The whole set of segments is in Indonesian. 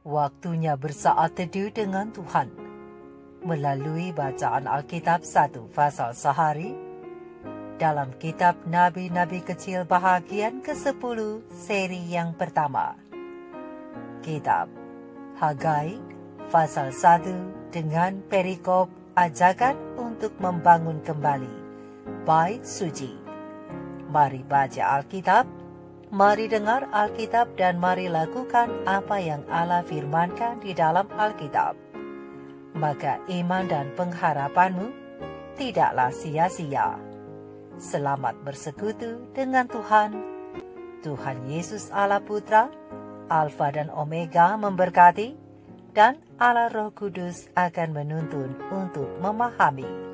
Waktunya bersaat teduh dengan Tuhan melalui bacaan Alkitab 1 pasal sehari dalam kitab Nabi-Nabi Kecil bahagian ke-10 seri yang pertama. Kitab Hagai pasal 1 dengan perikop ajakan untuk membangun kembali bait suci. Mari baca Alkitab, mari dengar Alkitab, dan mari lakukan apa yang Allah firmankan di dalam Alkitab. Maka iman dan pengharapanmu tidaklah sia-sia. Selamat bersekutu dengan Tuhan. Tuhan Yesus Allah Putra, Alfa dan Omega memberkati, dan Allah Roh Kudus akan menuntun untuk memahami.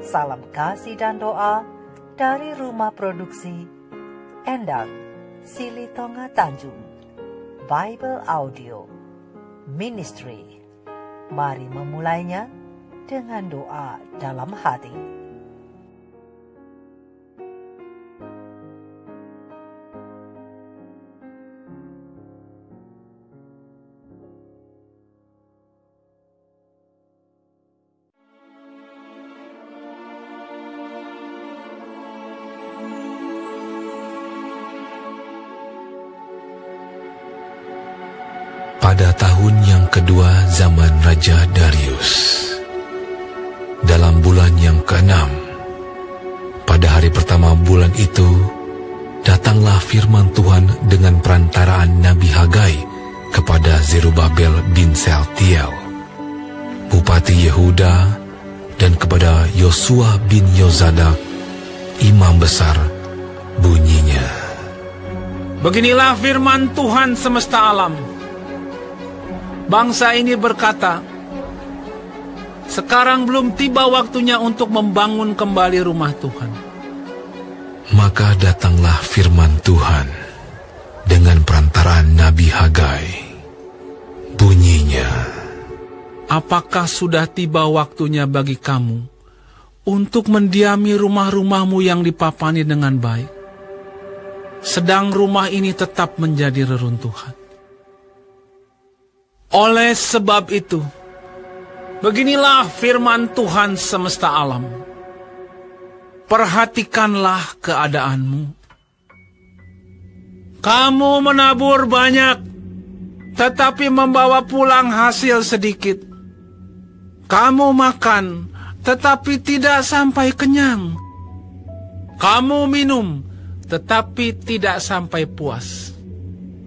Salam kasih dan doa dari rumah produksi Endang Silitonga Tanjung Bible Audio Ministry. Mari memulainya dengan doa dalam hati. Pada tahun yang kedua zaman Raja Darius, dalam bulan yang ke-6, pada hari pertama bulan itu, datanglah firman Tuhan dengan perantaraan Nabi Hagai kepada Zerubabel bin Sealtiel, Bupati Yehuda, dan kepada Yosua bin Yozadak, Imam Besar, bunyinya. Beginilah firman Tuhan semesta alam. Bangsa ini berkata, sekarang belum tiba waktunya untuk membangun kembali rumah Tuhan. Maka datanglah firman Tuhan dengan perantaraan Nabi Hagai. Bunyinya, apakah sudah tiba waktunya bagi kamu untuk mendiami rumah-rumahmu yang dipapani dengan baik, sedang rumah ini tetap menjadi reruntuhan? Oleh sebab itu, beginilah firman Tuhan semesta alam. Perhatikanlah keadaanmu. Kamu menabur banyak, tetapi membawa pulang hasil sedikit. Kamu makan, tetapi tidak sampai kenyang. Kamu minum, tetapi tidak sampai puas.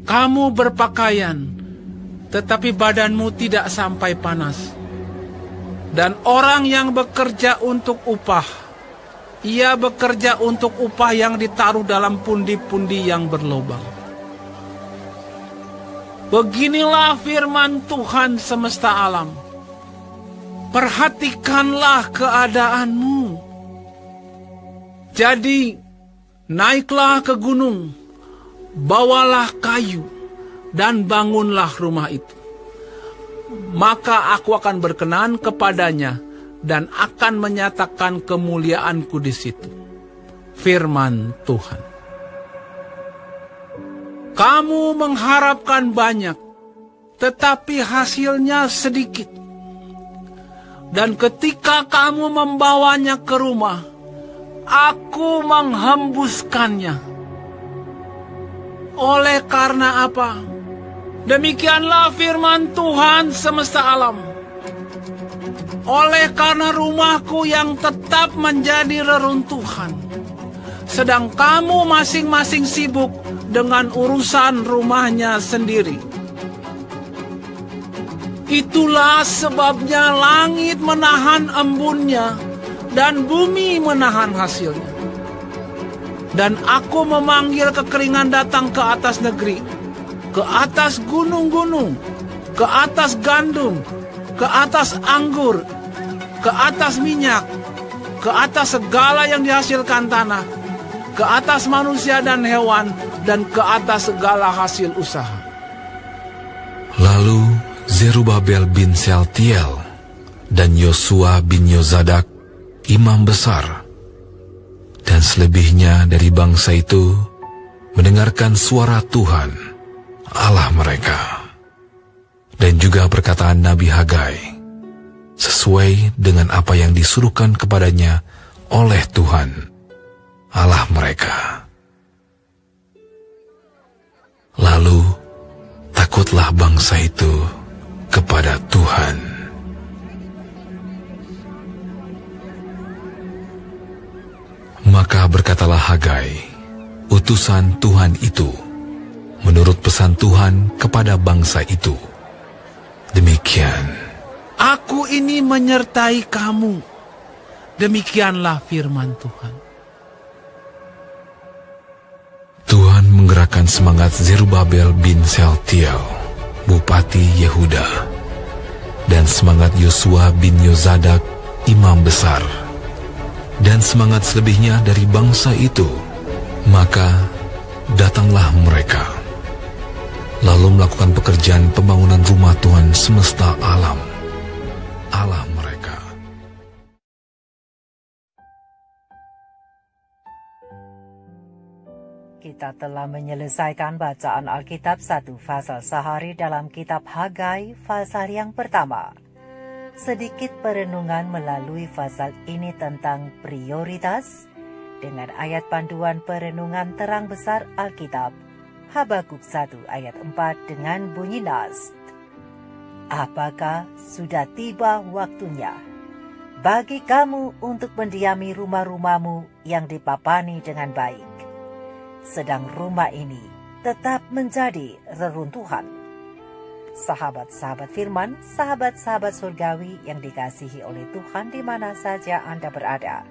Kamu berpakaian, tetapi badanmu tidak sampai panas. Dan orang yang bekerja untuk upah, ia bekerja untuk upah yang ditaruh dalam pundi-pundi yang berlobang. Beginilah firman Tuhan semesta alam. Perhatikanlah keadaanmu. Jadi, naiklah ke gunung, bawalah kayu, dan bangunlah rumah itu. Maka aku akan berkenan kepadanya dan akan menyatakan kemuliaanku di situ. Firman Tuhan. Kamu mengharapkan banyak, tetapi hasilnya sedikit. Dan ketika kamu membawanya ke rumah, aku menghembuskannya. Oleh karena apa? Demikianlah firman Tuhan semesta alam. Oleh karena rumahku yang tetap menjadi reruntuhan, sedang kamu masing-masing sibuk dengan urusan rumahnya sendiri. Itulah sebabnya langit menahan embunnya dan bumi menahan hasilnya. Dan aku memanggil kekeringan datang ke atas negeri, ke atas gunung-gunung, ke atas gandum, ke atas anggur, ke atas minyak, ke atas segala yang dihasilkan tanah, ke atas manusia dan hewan, dan ke atas segala hasil usaha. Lalu Zerubabel bin Sealtiel dan Yosua bin Yozadak, imam besar, dan selebihnya dari bangsa itu mendengarkan suara Tuhan, Allah mereka. dan juga perkataan Nabi Hagai, sesuai dengan apa yang disuruhkan kepadanya oleh Tuhan, Allah mereka. Lalu, takutlah bangsa itu kepada Tuhan. Maka berkatalah Hagai, utusan Tuhan itu, menurut pesan Tuhan kepada bangsa itu. Demikian, Aku ini menyertai kamu. Demikianlah firman Tuhan. Tuhan menggerakkan semangat Zerubabel bin Sealtiel, Bupati Yehuda, dan semangat Yosua bin Yozadak, Imam Besar, dan semangat selebihnya dari bangsa itu. Maka datanglah mereka, lalu melakukan pekerjaan pembangunan rumah Tuhan semesta alam, Allah mereka. Kita telah menyelesaikan bacaan Alkitab 1 pasal sehari dalam kitab Hagai pasal yang pertama. Sedikit perenungan melalui pasal ini tentang prioritas dengan ayat panduan perenungan terang besar Alkitab Habakuk 1 ayat 4 dengan bunyi nas. Apakah sudah tiba waktunya bagi kamu untuk mendiami rumah-rumahmu yang dipapani dengan baik, sedang rumah ini tetap menjadi reruntuhan? Sahabat-sahabat firman, sahabat-sahabat surgawi yang dikasihi oleh Tuhan di mana saja Anda berada,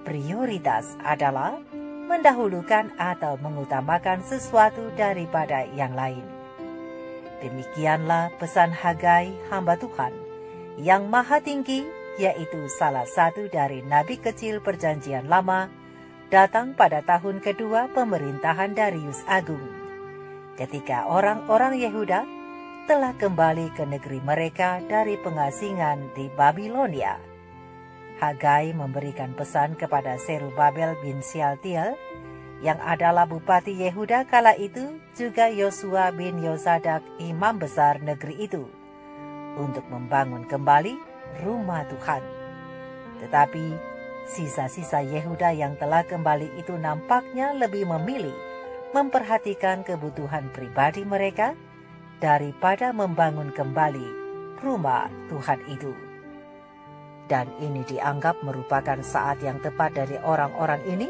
prioritas adalah mendahulukan atau mengutamakan sesuatu daripada yang lain. Demikianlah pesan Hagai, hamba Tuhan yang maha tinggi, yaitu salah satu dari nabi kecil perjanjian lama, datang pada tahun kedua pemerintahan Darius Agung, ketika orang-orang Yehuda telah kembali ke negeri mereka dari pengasingan di Babilonia. Hagai memberikan pesan kepada Zerubabel bin Sealtiel, yang adalah Bupati Yehuda kala itu, juga Yosua bin Yozadak, imam besar negeri itu, untuk membangun kembali rumah Tuhan. Tetapi sisa-sisa Yehuda yang telah kembali itu nampaknya lebih memilih memperhatikan kebutuhan pribadi mereka daripada membangun kembali rumah Tuhan itu. Dan ini dianggap merupakan saat yang tepat dari orang-orang ini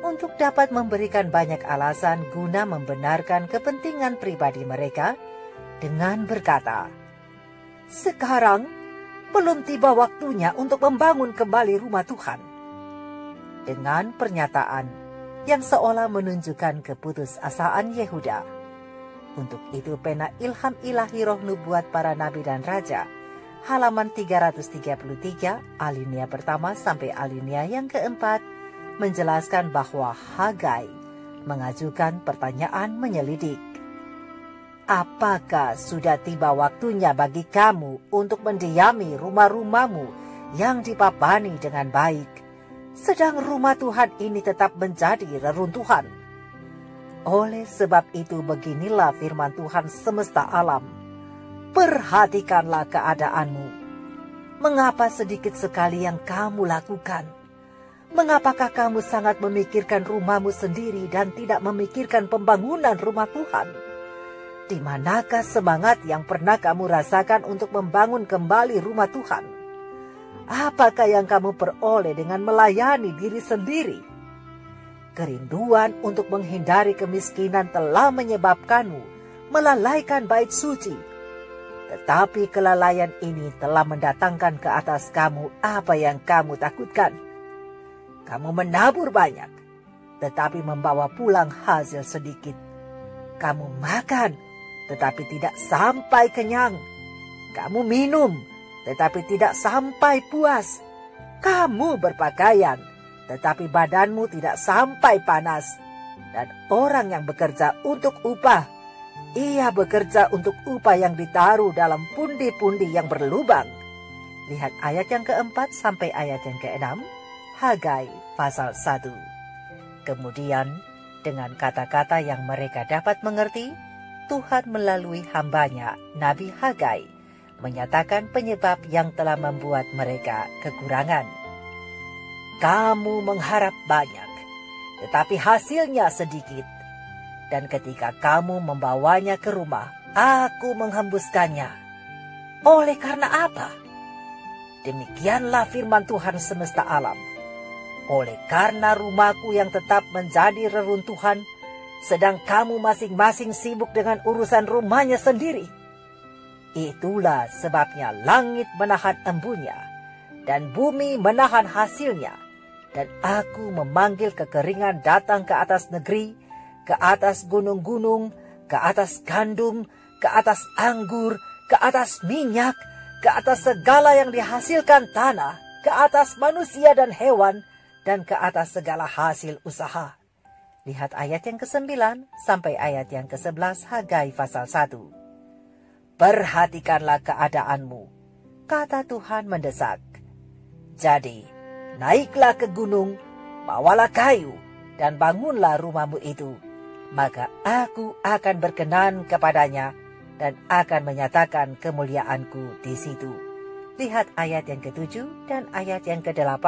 untuk dapat memberikan banyak alasan guna membenarkan kepentingan pribadi mereka dengan berkata, "Sekarang belum tiba waktunya untuk membangun kembali rumah Tuhan." Dengan pernyataan yang seolah menunjukkan keputusasaan Yehuda. Untuk itu pena ilham ilahi roh nubuat para nabi dan raja, halaman 333, alinea pertama sampai alinea yang keempat, menjelaskan bahwa Hagai mengajukan pertanyaan menyelidik. Apakah sudah tiba waktunya bagi kamu untuk mendiami rumah-rumahmu yang dipapani dengan baik, sedang rumah Tuhan ini tetap menjadi reruntuhan? Oleh sebab itu beginilah firman Tuhan semesta alam. Perhatikanlah keadaanmu. Mengapa sedikit sekali yang kamu lakukan? Mengapakah kamu sangat memikirkan rumahmu sendiri dan tidak memikirkan pembangunan rumah Tuhan? Di manakah semangat yang pernah kamu rasakan untuk membangun kembali rumah Tuhan? Apakah yang kamu peroleh dengan melayani diri sendiri? Kerinduan untuk menghindari kemiskinan telah menyebabkanmu melalaikan bait suci. Tetapi kelalaian ini telah mendatangkan ke atas kamu apa yang kamu takutkan. Kamu menabur banyak, tetapi membawa pulang hasil sedikit. Kamu makan, tetapi tidak sampai kenyang. Kamu minum, tetapi tidak sampai puas. Kamu berpakaian, tetapi badanmu tidak sampai panas. Dan orang yang bekerja untuk upah, ia bekerja untuk upah yang ditaruh dalam pundi-pundi yang berlubang. Lihat ayat yang keempat sampai ayat yang keenam, Hagai pasal 1. Kemudian, dengan kata-kata yang mereka dapat mengerti, Tuhan melalui hambanya, Nabi Hagai, menyatakan penyebab yang telah membuat mereka kekurangan. Kamu mengharap banyak, tetapi hasilnya sedikit. Dan ketika kamu membawanya ke rumah, aku menghembuskannya. Oleh karena apa? Demikianlah firman Tuhan semesta alam. Oleh karena rumahku yang tetap menjadi reruntuhan, sedang kamu masing-masing sibuk dengan urusan rumahnya sendiri. Itulah sebabnya langit menahan embunnya, dan bumi menahan hasilnya, dan aku memanggil kekeringan datang ke atas negeri, ke atas gunung-gunung, ke atas gandum, ke atas anggur, ke atas minyak, ke atas segala yang dihasilkan tanah, ke atas manusia dan hewan, dan ke atas segala hasil usaha. Lihat ayat yang ke-9 sampai ayat yang ke-11 Hagai pasal 1. Perhatikanlah keadaanmu, kata Tuhan mendesak. Jadi, naiklah ke gunung, bawalah kayu, dan bangunlah rumahmu itu. Maka aku akan berkenan kepadanya, dan akan menyatakan kemuliaanku di situ. Lihat ayat yang ke-7 dan ayat yang ke-8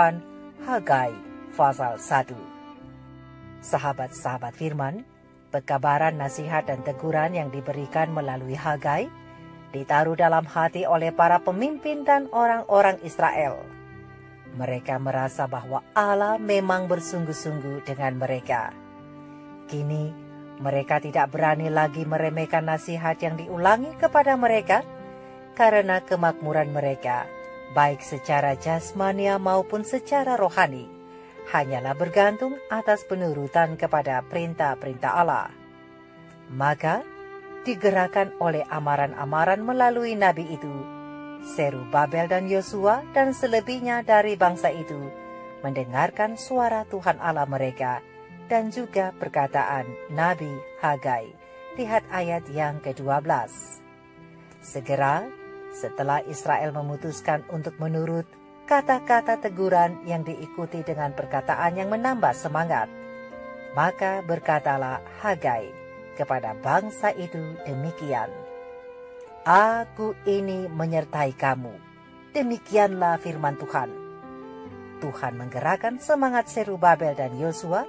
Hagai pasal 1. Sahabat-sahabat firman, pekabaran, nasihat, dan teguran yang diberikan melalui Hagai ditaruh dalam hati oleh para pemimpin dan orang-orang Israel. Mereka merasa bahwa Allah memang bersungguh-sungguh dengan mereka. Kini, mereka tidak berani lagi meremehkan nasihat yang diulangi kepada mereka, karena kemakmuran mereka, baik secara jasmania maupun secara rohani, hanyalah bergantung atas penurutan kepada perintah-perintah Allah. Maka, digerakkan oleh amaran-amaran melalui nabi itu, Zerubabel dan Yosua dan selebihnya dari bangsa itu mendengarkan suara Tuhan Allah mereka dan juga perkataan Nabi Hagai. Lihat ayat yang ke-12. Segera setelah Israel memutuskan untuk menurut, kata-kata teguran yang diikuti dengan perkataan yang menambah semangat, maka berkatalah Hagai kepada bangsa itu demikian. Aku ini menyertai kamu. Demikianlah firman Tuhan. Tuhan menggerakkan semangat Zerubabel dan Yosua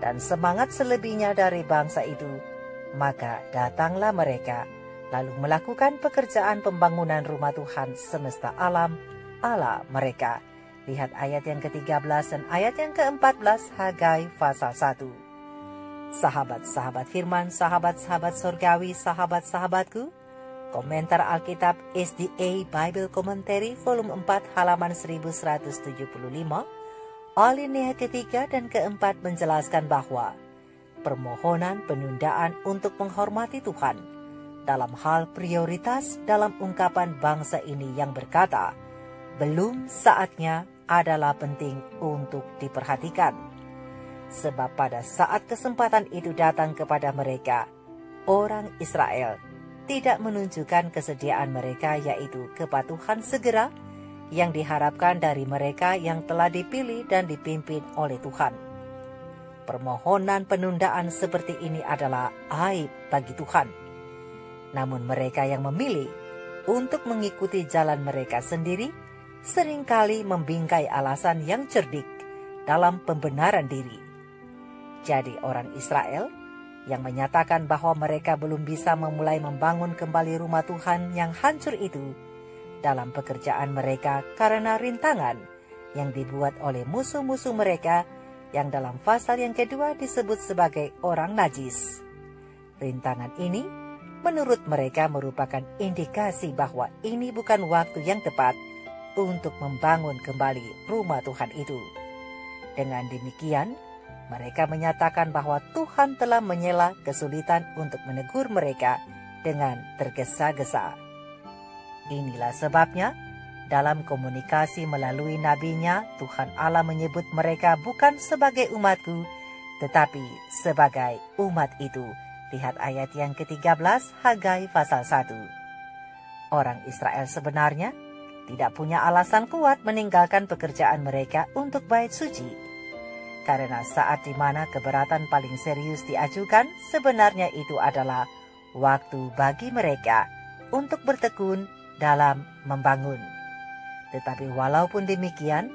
dan semangat selebihnya dari bangsa itu. Maka datanglah mereka lalu melakukan pekerjaan pembangunan rumah Tuhan semesta alam Allah mereka. Lihat ayat yang ke-13 dan ayat yang ke-14 Hagai pasal 1. Sahabat-sahabat firman, sahabat-sahabat surgawi, sahabat-sahabatku, komentar Alkitab SDA Bible Commentary volume 4 halaman 1175, alinea ketiga dan keempat menjelaskan bahwa permohonan penundaan untuk menghormati Tuhan dalam hal prioritas dalam ungkapan bangsa ini yang berkata, belum saatnya adalah penting untuk diperhatikan. Sebab pada saat kesempatan itu datang kepada mereka, orang Israel tidak menunjukkan kesediaan mereka, yaitu kepatuhan segera yang diharapkan dari mereka yang telah dipilih dan dipimpin oleh Tuhan. Permohonan penundaan seperti ini adalah aib bagi Tuhan. Namun mereka yang memilih untuk mengikuti jalan mereka sendiri seringkali membingkai alasan yang cerdik dalam pembenaran diri. Jadi orang Israel yang menyatakan bahwa mereka belum bisa memulai membangun kembali rumah Tuhan yang hancur itu dalam pekerjaan mereka karena rintangan yang dibuat oleh musuh-musuh mereka yang dalam pasal yang kedua disebut sebagai orang najis. Rintangan ini menurut mereka merupakan indikasi bahwa ini bukan waktu yang tepat untuk membangun kembali rumah Tuhan itu. Dengan demikian, mereka menyatakan bahwa Tuhan telah menyela kesulitan untuk menegur mereka dengan tergesa-gesa. Inilah sebabnya, dalam komunikasi melalui nabinya, Tuhan Allah menyebut mereka bukan sebagai umatku, tetapi sebagai umat itu. Lihat ayat yang ke-13 Hagai pasal 1. Orang Israel sebenarnya tidak punya alasan kuat meninggalkan pekerjaan mereka untuk bait suci. Karena saat di mana keberatan paling serius diajukan, sebenarnya itu adalah waktu bagi mereka untuk bertekun dalam membangun. Tetapi walaupun demikian,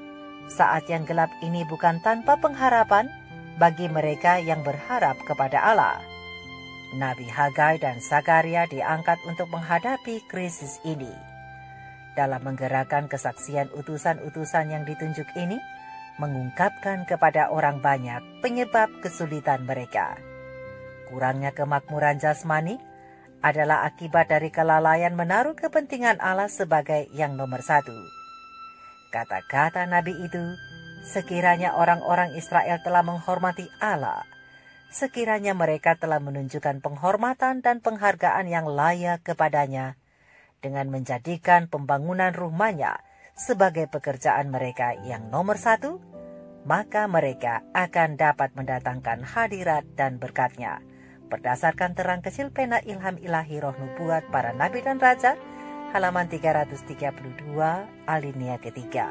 saat yang gelap ini bukan tanpa pengharapan bagi mereka yang berharap kepada Allah. Nabi Hagai dan Zakaria diangkat untuk menghadapi krisis ini. Dalam menggerakkan kesaksian utusan-utusan yang ditunjuk ini, mengungkapkan kepada orang banyak penyebab kesulitan mereka. Kurangnya kemakmuran jasmani adalah akibat dari kelalaian menaruh kepentingan Allah sebagai yang nomor satu. Kata-kata Nabi itu, sekiranya orang-orang Israel telah menghormati Allah, sekiranya mereka telah menunjukkan penghormatan dan penghargaan yang layak kepadanya, dengan menjadikan pembangunan rumahnya sebagai pekerjaan mereka yang nomor satu, maka mereka akan dapat mendatangkan hadirat dan berkatnya, berdasarkan terang kecil pena ilham ilahi roh nubuat para nabi dan raja, halaman 332, alinea ketiga.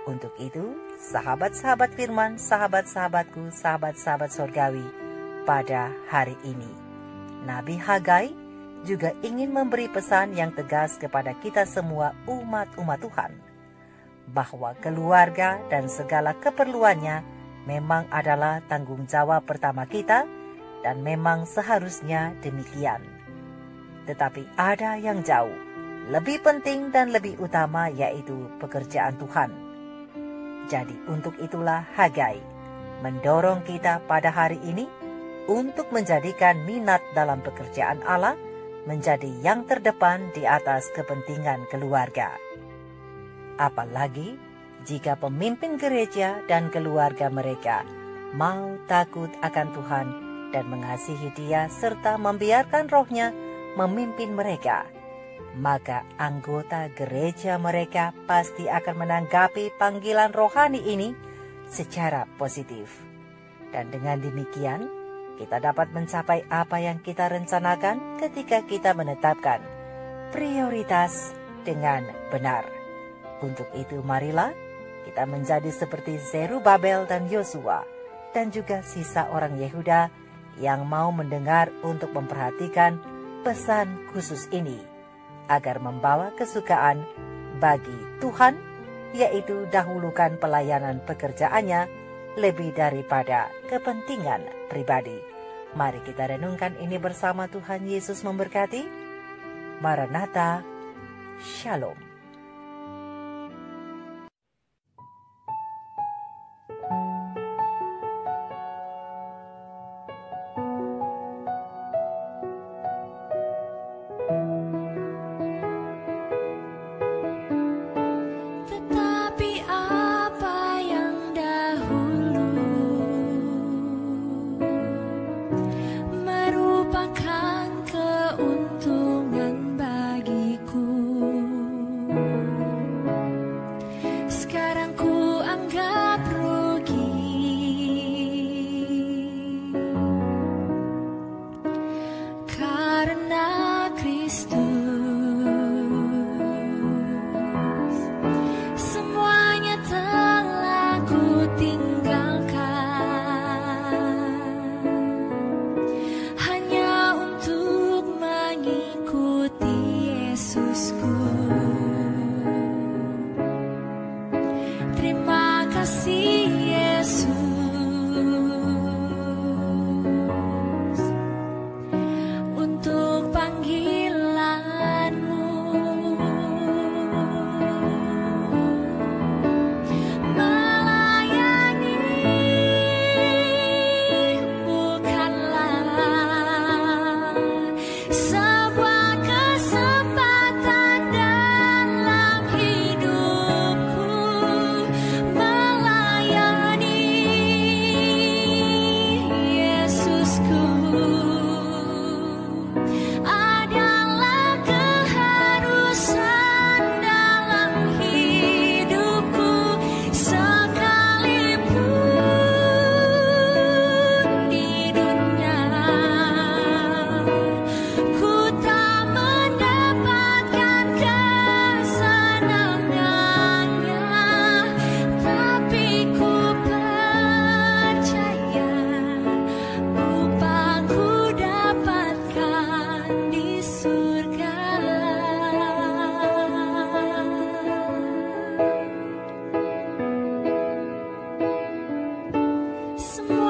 Untuk itu, sahabat-sahabat firman, sahabat-sahabatku, sahabat-sahabat surgawi, pada hari ini, Nabi Hagai juga ingin memberi pesan yang tegas kepada kita semua umat-umat Tuhan, bahwa keluarga dan segala keperluannya memang adalah tanggung jawab pertama kita, dan memang seharusnya demikian. Tetapi ada yang jauh lebih penting dan lebih utama, yaitu pekerjaan Tuhan. Jadi untuk itulah Hagai mendorong kita pada hari ini untuk menjadikan minat dalam pekerjaan Allah menjadi yang terdepan di atas kepentingan keluarga. Apalagi jika pemimpin gereja dan keluarga mereka mau takut akan Tuhan dan mengasihi Dia serta membiarkan rohnya memimpin mereka, maka anggota gereja mereka pasti akan menanggapi panggilan rohani ini secara positif. Dan dengan demikian, kita dapat mencapai apa yang kita rencanakan ketika kita menetapkan prioritas dengan benar. Untuk itu marilah kita menjadi seperti Zerubabel dan Yosua, dan juga sisa orang Yehuda yang mau mendengar untuk memperhatikan pesan khusus ini, agar membawa kesukaan bagi Tuhan, yaitu dahulukan pelayanan pekerjaannya lebih daripada kepentingan pribadi. Mari kita renungkan ini bersama. Tuhan Yesus memberkati. Maranatha, Shalom. Keuntungan bagiku. semua